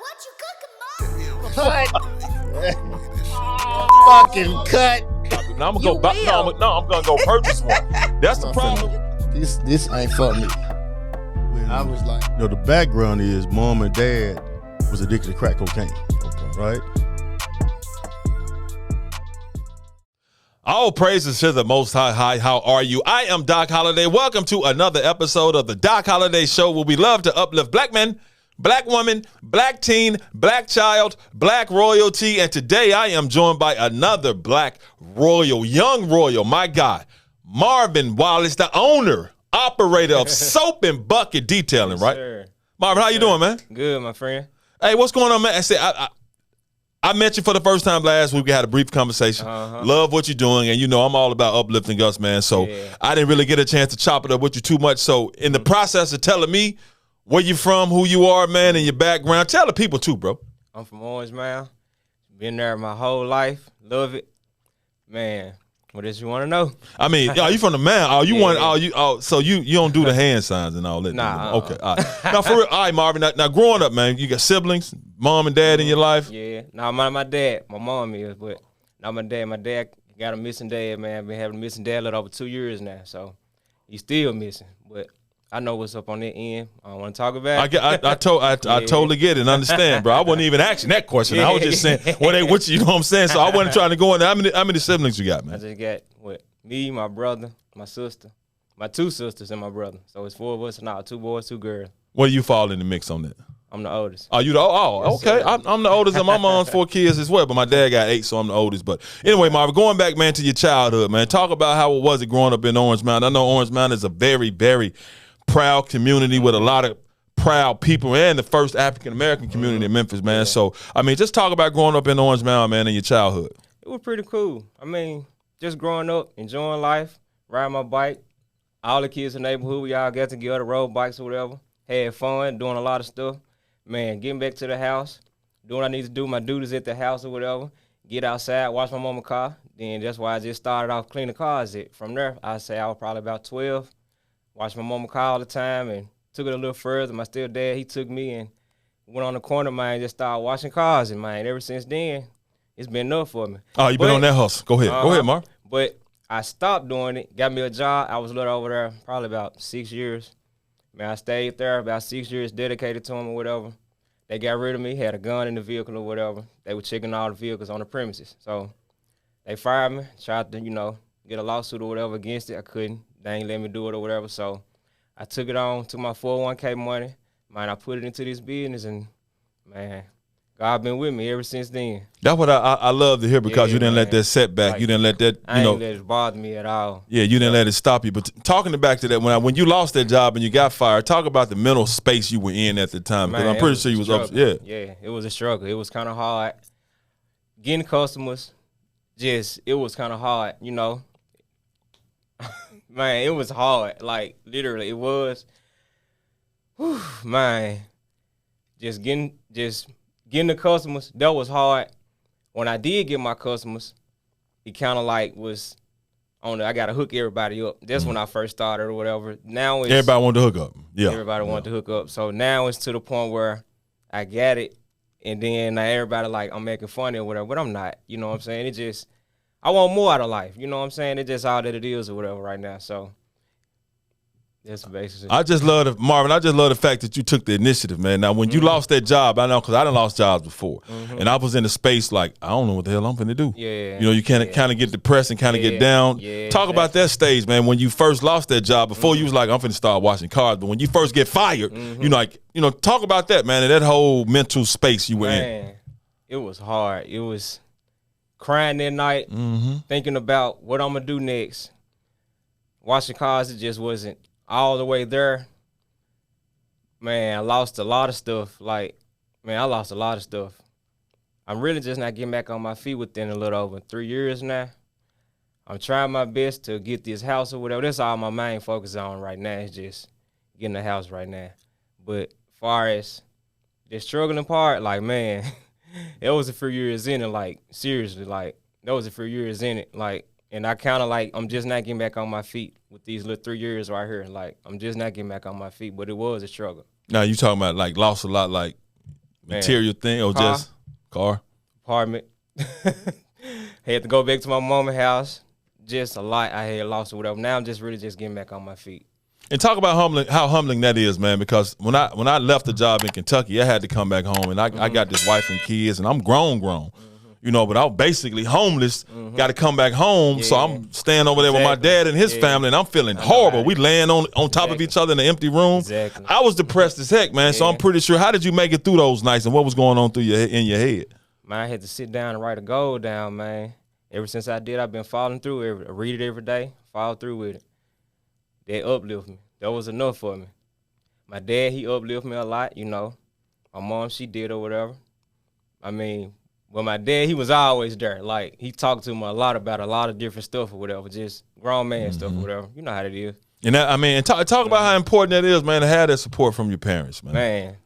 What you cooking, Mom? Cut. Fucking cut. Now I'm gonna go. I'm gonna go purchase one. That's the problem. This ain't for me. I was like, the background is mom and dad was addicted to crack cocaine. Okay. Right? All praises to the Most High. How are you? I am Doc Holliday. Welcome to another episode of the Doc Holliday Show, where we love to uplift black men, black woman, black teen, black child, black royalty. And today I am joined by another black royal, young royal, my guy, Marvin Wallace, the owner, operator of Soap and Bucket Detailing, right? Sure. Marvin, how you doing, man? Good, my friend. Hey, what's going on, man? I met you for the first time last week. We had a brief conversation. Love what you're doing, and I'm all about uplifting us, man. So I didn't really get a chance to chop it up with you too much. So in the process of telling me where you from, who you are, man, and your background, tell the people too, bro. I'm from Orange Mound. Been there my whole life. Love it. Man, what else you want to know? I mean, you from the man? So you don't do the hand signs and all that? Nah. Okay. All right. Now for real, all right, Marvin. Now growing up, man, you got siblings, mom and dad in your life? Yeah. Now my dad, my mom is, but not my dad. My dad got a missing dad, man. Been having a missing dad a little over 2 years now, so he's still missing. But I know what's up on that end. I don't want to talk about it. I totally get it and understand, bro. I wasn't even asking that question. I was just saying, what you know what I'm saying? So I wasn't trying to go in there. How many siblings you got, man? I just got me, my brother, my sister, my two sisters, and my brother. So it's 4 of us now, 2 boys, 2 girls. Where do you fall in the mix on that? I'm the oldest. Oh, okay. I'm the oldest, and my mom's 4 kids as well, but my dad got 8, so I'm the oldest. But anyway, Marvin, going back, man, to your childhood, man, talk about how it was growing up in Orange Mound. I know Orange Mound is a very, very proud community with a lot of proud people and the first African-American community in Memphis, man. So, I mean, just talk about growing up in Orange Mound, man, in your childhood. It was pretty cool. I mean, just growing up, enjoying life, riding my bike. All the kids in the neighborhood, we all got together, rode bikes or whatever, had fun, doing a lot of stuff. Man, getting back to the house, doing what I need to do, my duties at the house or whatever, get outside, wash my mama's car. Then that's why I just started off cleaning cars. From there, I'd say I was probably about 12. Watched my mama car all the time and took it a little further. My stepdad, he took me and went on the corner, man, just started washing cars. And, man, ever since then, it's been enough for me. Oh, you been on that hustle. Go ahead. Go ahead, Mark. But I stopped doing it, got me a job. I was a little over there probably about 6 years. Man, I stayed there about 6 years, dedicated to them or whatever. They got rid of me, had a gun in the vehicle or whatever. They were checking all the vehicles on the premises. So they fired me, tried to, get a lawsuit or whatever against it. I couldn't. They ain't let me do it or whatever. So I took it on, took my 401k money. Man, I put it into this business, and, man, God been with me ever since then. That's what I love to hear, because you didn't let that setback, you didn't let that, I ain't let it bother me at all. Yeah, you didn't let it stop you. But talking back to that, when you lost that job and you got fired, talk about the mental space you were in at the time, because I'm pretty sure you was up. Yeah, it was a struggle. It was kind of hard. Getting customers, it was kind of hard, Man, it was hard. Like, literally, it was. Whew, man, just getting the customers, that was hard. When I did get my customers, it kind of like was on I got to hook everybody up. That's when I first started or whatever. Now it's everybody wanted to hook up. Yeah, everybody wanted to hook up. So now it's to the point where I got it, and then now everybody like I'm making fun or whatever, but I'm not. You know what I'm saying? It just I want more out of life. You know what I'm saying? It's just all that it is or whatever right now. So that's basically. I just love the fact that you took the initiative, man. Now, when you lost that job, I know, because I done lost jobs before, and I was in a space like, I don't know what the hell I'm finna do. Yeah. You kind of get depressed and kind of get down. Yeah, Talk about that stage, man, when you first lost that job. Before you was like, I'm finna start washing cars, but when you first get fired, talk about that, man, and that whole mental space you were in. It was hard. It was crying that night, thinking about what I'm gonna do next. Washing cars, it just wasn't all the way there. Man, I lost a lot of stuff. I lost a lot of stuff. I'm really just not getting back on my feet within a little over 3 years now. I'm trying my best to get this house or whatever. That's all my main focus on right now, is just getting the house right now. But far as the struggling part, man, it was a few years in it, seriously, that was a few years in it, and I kind of I'm just not getting back on my feet with these little 3 years right here. I'm just not getting back on my feet, but it was a struggle. Now, you talking about, lost a lot, material thing or just car? Apartment. Had to go back to my mama's house. Just a lot I had lost or whatever. Now I'm just really just getting back on my feet. And talk about how humbling that is, man, because when I left the job in Kentucky, I had to come back home, and I got this wife and kids, and I'm grown. You know, but I was basically homeless, got to come back home, so I'm staying over there with my dad and his family, and I'm feeling horrible. We laying on top of each other in an empty room. I was depressed as heck, man, so I'm pretty sure. How did you make it through those nights, and what was going on in your head? Man, I had to sit down and write a goal down, man. Ever since I did, I've been following through. I read it every day, follow through with it. That uplift me. That was enough for me. My dad, he uplifted me a lot, you know. My mom, she did or whatever. I mean, well, my dad, he was always there. Like, he talked to me a lot about a lot of different stuff or whatever, just grown man stuff or whatever. You know how it is. And that, I mean, talk about how important that is, man, to have that support from your parents, man. Man,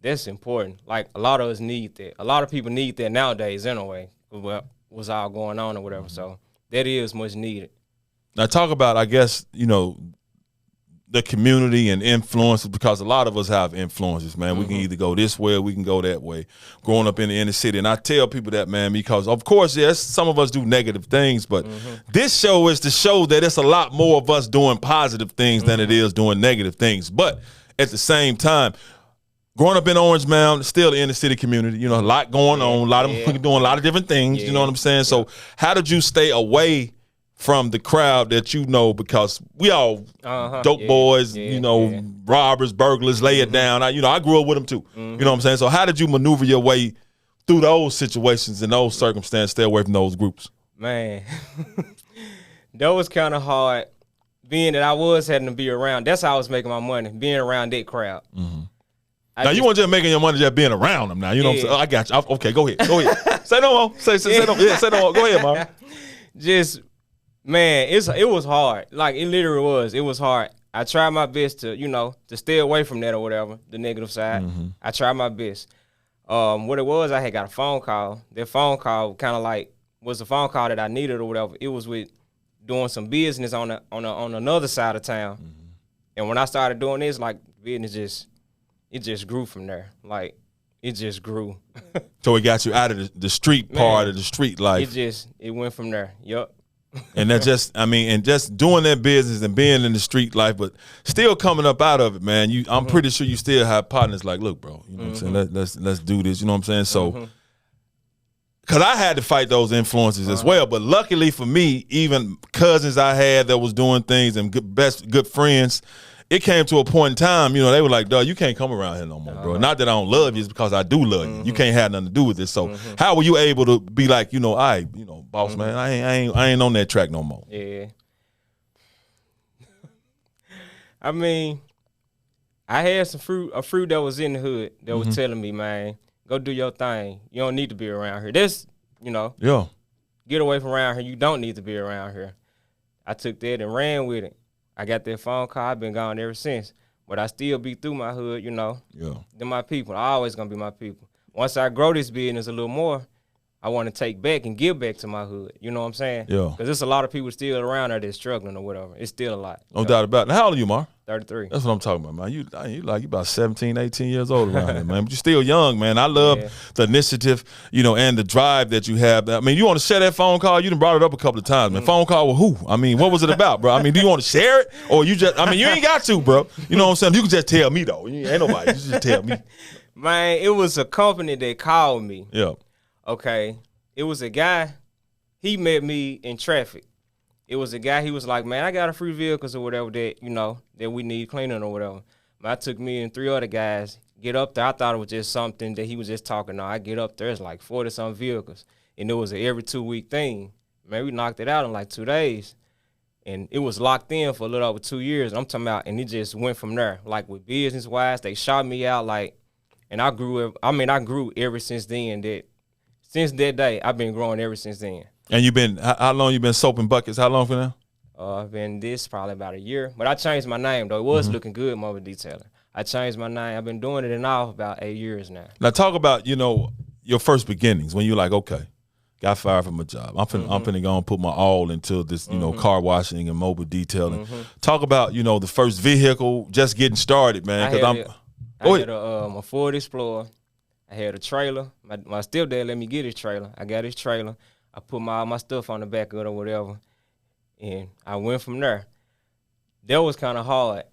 that's important. Like, a lot of us need that. A lot of people need that nowadays anyway. What's all going on or whatever. So that is much needed. Now talk about, I guess, you know, the community and influences, because a lot of us have influences, man. We can either go this way or we can go that way. Growing up in the inner city, and I tell people that, man, because of course, yes, some of us do negative things, but this show is to show that it's a lot more of us doing positive things than it is doing negative things. But at the same time, growing up in Orange Mound, still the inner city community, you know, a lot going on, a lot of people doing a lot of different things, you know what I'm saying? So how did you stay away from the crowd that you know, because we all dope boys, you know, robbers, burglars, lay it down. I grew up with them too, you know what I'm saying? So how did you maneuver your way through those situations and those circumstances, stay away from those groups? Man, that was kind of hard, being that I was having to be around. That's how I was making my money, being around that crowd. Now, you weren't just making your money just being around them now. You know what I'm saying? I got you. Okay, go ahead. Say no more. Say no more. Say no more. Go ahead, Marvin. Just, man, it was hard. Like, it literally was. It was hard. I tried my best to, you know, to stay away from that or whatever, the negative side. I tried my best. What it was, I had got a phone call. That phone call kind of like was the phone call that I needed or whatever. It was with doing some business on another side of town. And when I started doing this, like, business it just grew from there. Like, it just grew. So it got you out of the street part of the street life. It went from there. Yup. And that just, I mean, and just doing that business and being in the street life, but still coming up out of it, man. I'm pretty sure you still have partners like, look, bro, you know what I'm saying? Let's do this. You know what I'm saying? So, because I had to fight those influences as well. But luckily for me, even cousins I had that was doing things and good friends, it came to a point in time, you know, they were like, dog, you can't come around here no more, bro. Not that I don't love you, it's because I do love you. You can't have nothing to do with this. So how were you able to be like, you know, boss man, I ain't on that track no more? Yeah. I mean, I had a fruit that was in the hood that was telling me, man, go do your thing. You don't need to be around here. This, you know, get away from around here. You don't need to be around here. I took that and ran with it. I got that phone call. I've been gone ever since. But I still be through my hood, you know. Yeah. They're my people. I always going to be my people. Once I grow this business a little more, I want to take back and give back to my hood. You know what I'm saying? Yeah. Because there's a lot of people still around there that's struggling or whatever. It's still a lot. No doubt about it. Now, how old are you, Mar? 33. That's what I'm talking about, man. You about 17, 18 years old around here, man. But you're still young, man. I love the initiative, you know, and the drive that you have. I mean, you want to share that phone call? You done brought it up a couple of times, man. Phone call with who? I mean, what was it about, bro? I mean, do you want to share it? Or you just, I mean, you ain't got to, bro. You know what I'm saying? You can just tell me, though. You ain't nobody. You just tell me. Man, it was a company that called me. Yeah. Okay. It was a guy. He met me in traffic. It was a guy, he was like, man, I got a free vehicles or whatever that, you know, that we need cleaning or whatever. Man, I took me and 3 other guys, get up there. I thought it was just something that he was just talking on. I get up there, it's like 40-some vehicles. And it was an every 2-week thing. Man, we knocked it out in like 2 days. And it was locked in for a little over 2 years. I'm talking about, and it just went from there. Like with business-wise, they shot me out like, and I grew ever since then. Since that day, I've been growing ever since then. And you been, how long you been soaping buckets? How long for now? I've been probably about a year. But I changed my name, though. It was looking good, Mobile Detailer. I changed my name. I've been doing it in all about 8 years now. Now talk about, you know, your first beginnings when you're like, okay, got fired from a job. I'm finna go and put my all into this, you know, car washing and mobile detailing. Talk about, you know, the first vehicle, just getting started, man. I had a Ford Explorer. I had a trailer. My stepdad let me get his trailer. I got his trailer. I put all my stuff on the back of it or whatever, and I went from there. That was kind of hard.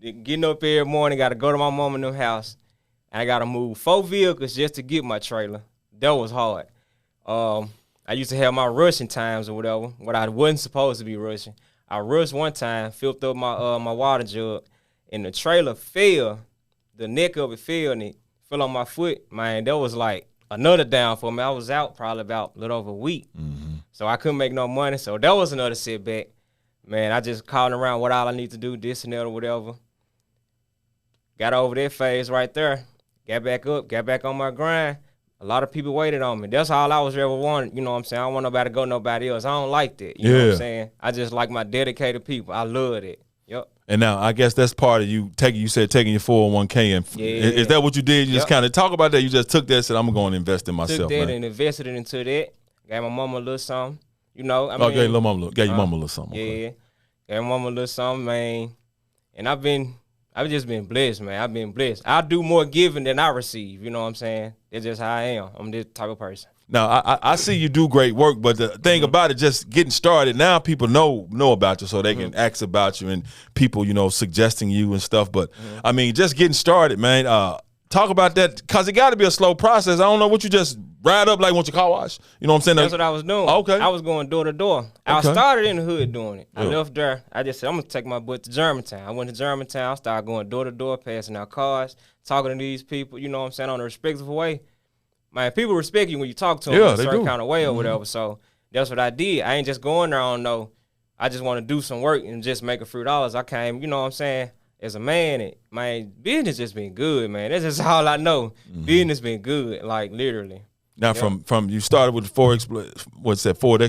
Getting up every morning, got to go to my mom and them house. And I got to move 4 vehicles just to get my trailer. That was hard. I used to have my rushing times or whatever, what I wasn't supposed to be rushing. I rushed one time, filled up my water jug, and the trailer fell. The neck of it fell, and it fell on my foot. Man, that was like another down for me. I was out probably about a little over a week. Mm-hmm. So I couldn't make no money. So that was another setback. Man, I just called around what all I need to do, this and that or whatever. Got over that phase right there. Got back up, got back on my grind. A lot of people waited on me. That's all I was ever wanting. You know what I'm saying? I don't want nobody to go nobody else. I don't like that. You know what I'm saying? I just like my dedicated people. I love it. Yep. And now I guess that's part of you taking your 401k and is that what you did? You just kind of talk about that. You just took that and said, I'm going to invest in myself. Took that man. and invested it into that. Gave my mama a little something. You know, I mean, gave your mama a little something. Yeah. Gave my mama a little something, man. And I've just been blessed, man. I've been blessed. I do more giving than I receive. You know what I'm saying? That's just how I am. I'm this type of person. Now, I see you do great work, but the thing about it, just getting started, now people know about you so they can ask about you and people, suggesting you and stuff. But, I mean, just getting started, man, talk about that because it got to be a slow process. I don't know what you just ride up like once you car wash. You know what I'm saying? That's what I was doing. Okay. I was going door to door. I started in the hood doing it. I left there. I just said, I'm going to take my butt to Germantown. I went to Germantown. I started going door to door, passing out cars, talking to these people, you know what I'm saying, on a respectful way. Man, people respect you when you talk to them in a certain kind of way or whatever. So that's what I did. I ain't just going there on no, I just want to do some work and just make a few dollars. I came, you know what I'm saying, as a man, and my business just been good, man. That's just all I know. Business been good, like literally. Now from you started with the Ford Explorer. Ford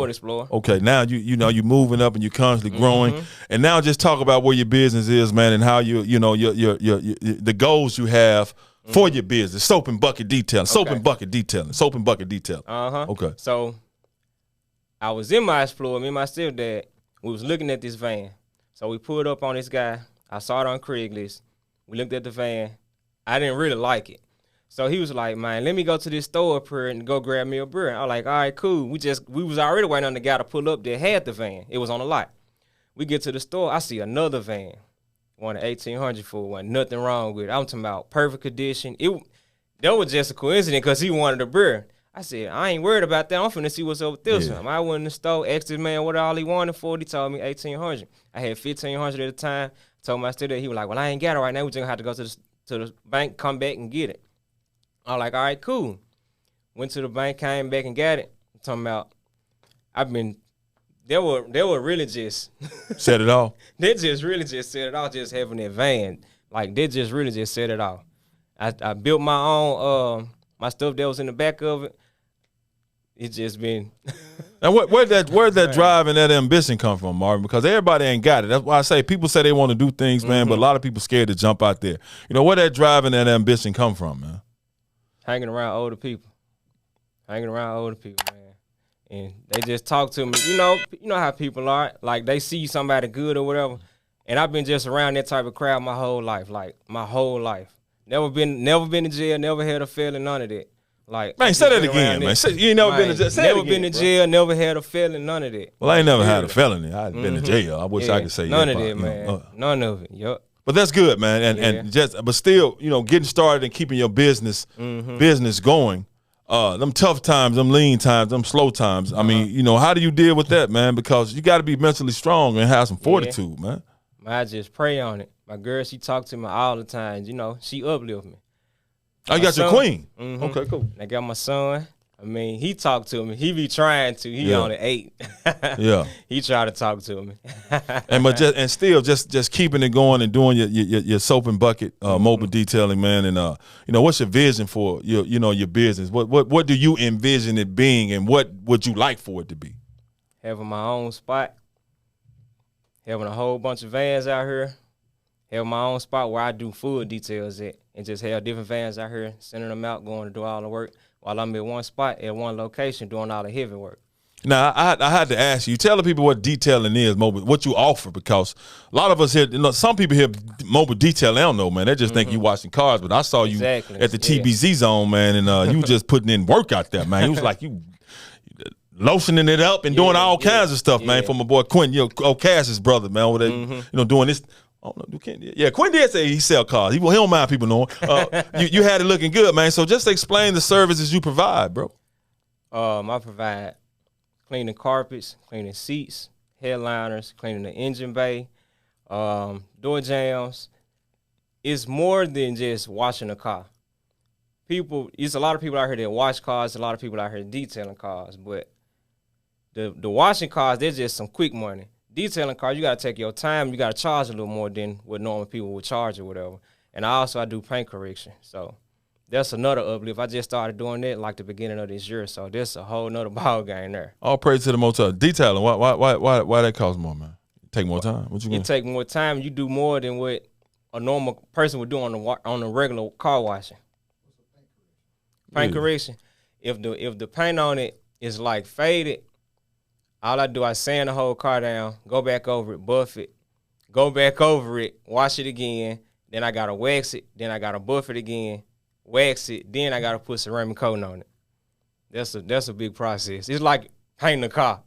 Explorer. Okay, now you moving up and you constantly growing. And now just talk about where your business is, man, and how your the goals you have for your business. Soap and bucket detailing. Okay. So I was in my Explorer, me and my stepdad, we was looking at this van. So we pulled up on this guy. I saw it on Craigslist. We looked at the van. I didn't really like it. So he was like, man, let me go to this store up here and go grab me a beer. I was like, all right, cool. We was already waiting on the guy to pull up that had the van. It was on the lot. We get to the store. I see another van. One of 1800 for one. Nothing wrong with it. I'm talking about perfect condition. That was just a coincidence because he wanted a beer. I said, I ain't worried about that. I'm finna see what's up with this one. I went in the store, asked this man what all he wanted for it. He told me 1800. I had 1500 at the time. Told my stepdad, he was like, well, I ain't got it right now. We just gonna have to go to the bank, come back and get it. I was like, all right, cool. Went to the bank, came back and got it. I'm talking about, they were really just set it off. They just really just set it off, just having that van. Like they just really just set it off. I built my own my stuff that was in the back of it. It's just been Now where'd that drive and that ambition come from, Marvin? Because everybody ain't got it. That's why I say people say they want to do things, man, but a lot of people scared to jump out there. Where that drive and that ambition come from, man? Hanging around older people, man. And they just talk to me. You know how people are. Like they see somebody good or whatever. And I've been just around that type of crowd my whole life. Like my whole life. Never been in jail, never had a felon, none of that. Like man, say that again, man. You ain't never been in jail. Never been in jail, never had a felon, none of that. Well, I ain't never had a felony. I've been in jail. I wish I could say none of that, man. None of it. Yup. But that's good, man. But still, getting started and keeping your business going. Them tough times, them lean times, them slow times. I mean, how do you deal with that, man? Because you got to be mentally strong and have some fortitude, man. I just pray on it. My girl, she talk to me all the time. She uplift me. Oh, you got your queen. Okay, cool. I got my son. I mean, he talk to me. He be trying to. He only 8. Yeah. He try to talk to me. and still just keeping it going and doing your soap and bucket mobile detailing, man. And what's your vision for your business? What do you envision it being, and what would you like for it to be? Having my own spot. Having a whole bunch of vans out here. Having my own spot where I do full details at, and just have different vans out here, sending them out, going to do all the work, while I'm at one spot at one location doing all the heavy work. Now, I had to ask you, tell the people what detailing is, mobile, what you offer, because a lot of us here, some people here, mobile detailing, they don't know, man. They just think you washing cars, but I saw you at the TBZ zone, man, and you just putting in work out there, man. It was like you lotioning it up and doing all kinds of stuff, man, for my boy Quinn, Cass's brother, man, over there, doing this. I don't know, Quinn did say he sell cars. He don't mind people knowing. You had it looking good, man. So just explain the services you provide, bro. I provide cleaning carpets, cleaning seats, headliners, cleaning the engine bay, door jams. It's more than just washing a car. It's a lot of people out here that wash cars, a lot of people out here detailing cars, but the washing cars, they're just some quick money. Detailing cars, you got to take your time. You got to charge a little more than what normal people would charge or whatever. And I do paint correction. So that's another uplift. I just started doing that like the beginning of this year. So there's a whole nother ball game there. All praise to the motel. Detailing, why that cost more, man? Take more time. What you gonna? It take more time. You do more than what a normal person would do on the regular car washing. Paint correction. If the paint on it is like faded, all I do, I sand the whole car down, go back over it, buff it, go back over it, wash it again. Then I gotta wax it. Then I gotta buff it again, wax it. Then I gotta put ceramic coating on it. That's a big process. It's like painting a car.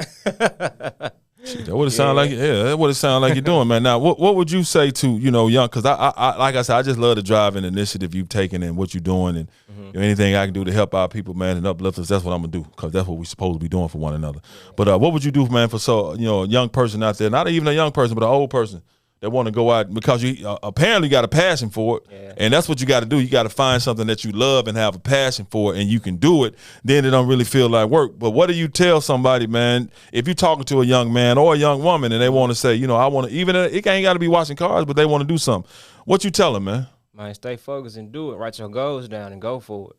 Shit, that would it sound like. Yeah, that would it sound like you're doing, man. Now, what would you say to young? Because I like I said, I just love the drive and initiative you've taken and what you're doing, and anything I can do to help our people, man, and uplift us. That's what I'm gonna do, because that's what we're supposed to be doing for one another. But what would you do, man, for a young person out there, not even a young person, but an old person that want to go out, because you apparently got a passion for it, and that's what you got to do. You got to find something that you love and have a passion for it, and you can do it. Then it don't really feel like work. But what do you tell somebody, man, if you're talking to a young man or a young woman and they want to say, I want to, even it ain't got to be washing cars, but they want to do something. What you tell them, man? Man, stay focused and do it. Write your goals down and go for it.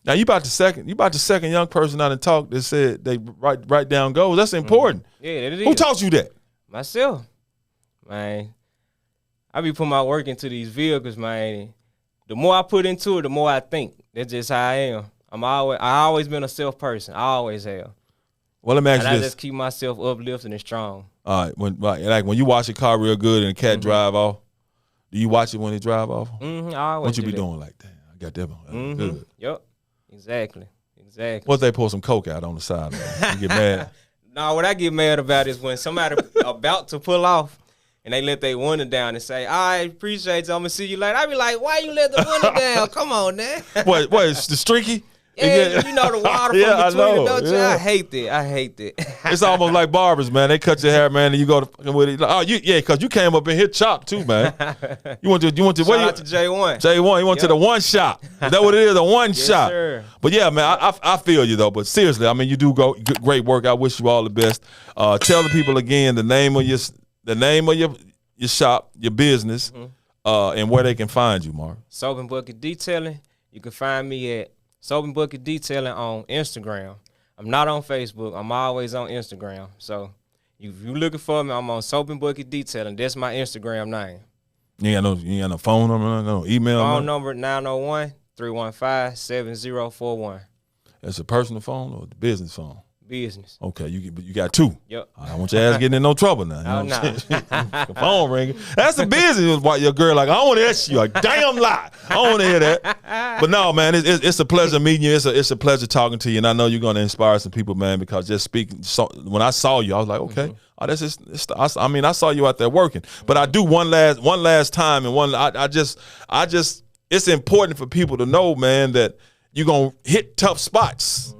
Now you about the second young person out and talk that said they write down goals. That's important. Yeah, it is. Who taught you that? Myself, man. I be putting my work into these vehicles, man. The more I put into it, the more I think. That's just how I am. I always been a self person. I always have. Well, let me ask you this. I just keep myself uplifting and strong. All right, when you watch a car real good and the cat drive off, do you watch it when it drive off? I always. What you be doing like that? I got that one. Good. Yep. Exactly. What if they pour some Coke out on the side? You get mad? No, what I get mad about is when somebody about to pull off and they let their window down and say, I appreciate you, I'm going to see you later. I be like, why you let the window down? Come on, man. What, it's the streaky? Yeah, you know the water from between the ducks. I hate that. It's almost like barbers, man. They cut your hair, man, and you go to with it. Oh, because you came up in here chopped too, man. You went to Shout out to J1. J1, you went to the one shop. Is that what it is? The one shop. Sir. But yeah, man, I feel you though. But seriously, I mean, you do great work. I wish you all the best. Tell the people again the name of your shop, your business, and where they can find you, Marv. Soap and Bucket Detailing. You can find me at Soap and Bucket Detailing on Instagram. I'm not on Facebook. I'm always on Instagram. So if you're looking for me, I'm on Soap and Bucket Detailing. That's my Instagram name. You ain't got no phone number, no email phone number 901-315-7041. That's a personal phone or the business phone? Business. Okay, you got two. Yep. I don't want your ass getting in no trouble now. Oh, no. The phone ringing. That's the business. Why your girl like, I don't want to ask you a damn lie. I don't want to hear that. But no, man, it's a pleasure meeting you. It's a pleasure talking to you, and I know you're going to inspire some people, man. Because just speaking, when I saw you, I was like, okay, oh, that's just. I mean, I saw you out there working. But I do one last time, and I just. It's important for people to know, man, that you're gonna hit tough spots.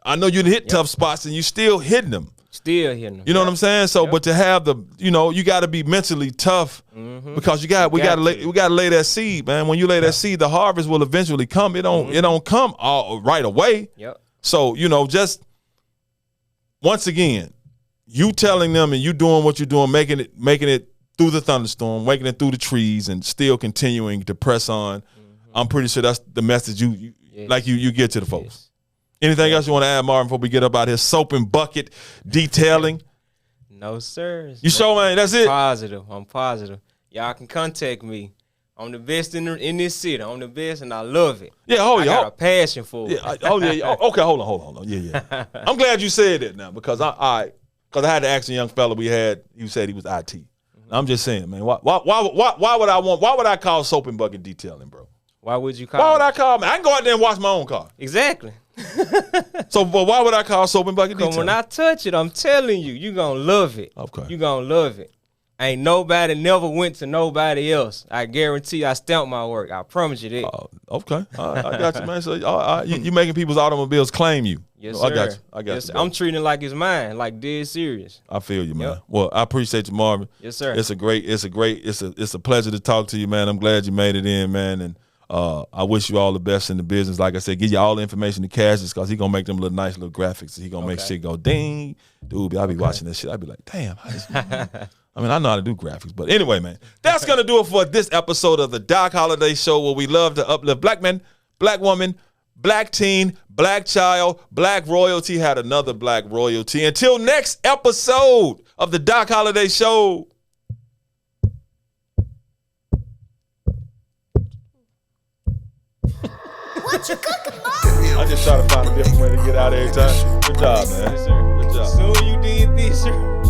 I know you hit tough spots and you still hitting them. Still hitting them. You know what I'm saying? So, but to have you got to be mentally tough because we got to lay that seed, man. When you lay that seed, the harvest will eventually come. It don't come all right away. Yep. So, just once again, you telling them and you doing what you're doing, making it through the thunderstorm, making it through the trees, and still continuing to press on. I'm pretty sure that's the message you get to the folks. Yes. Anything else you want to add, Marvin, before we get up out here? Soap and Bucket Detailing. No, sir. You sure, man? That's it? I'm positive. Y'all can contact me I'm the best in this city. I'm the best, and I love it. Yeah, I got a passion for it. Yeah, okay, hold on. Yeah. I'm glad you said that now because I had to ask a young fella we had. You said he was IT. I'm just saying, man. Why would I call soap and bucket detailing, bro? Why would you call? Why would I call? Man, I can go out there and wash my own car. Exactly. So, but why would I call soap and bucket detailing? When I touch it, I'm telling you, you gonna love it. Okay. You gonna love it. Ain't nobody never went to nobody else. I guarantee I stamped my work. I promise you that. Okay. I got you, man. So you making people's automobiles claim you. Yes, I sir. got you. Yes, you. I'm treating it like it's mine, like dead serious. I feel you, man. Yep. Well, I appreciate you, Marvin. Yes, sir. It's a pleasure to talk to you, man. I'm glad you made it in, man. And I wish you all the best in the business. Like I said, give you all the information to Cassius because he gonna make them little nice little graphics. He gonna make shit go ding. Dude, I'll be watching this shit. I'll be like, damn, how this I mean, I know how to do graphics, but anyway, man, that's going to do it for this episode of the Doc Holliday Show where we love to uplift black men, black woman, black teen, black child, black royalty, had another black royalty. Until next episode of the Doc Holliday Show. What you cooking, Mom? I just try to find a different way to get out every time. Good job, man. Yes, sir. Good job. Soon you did this, sir.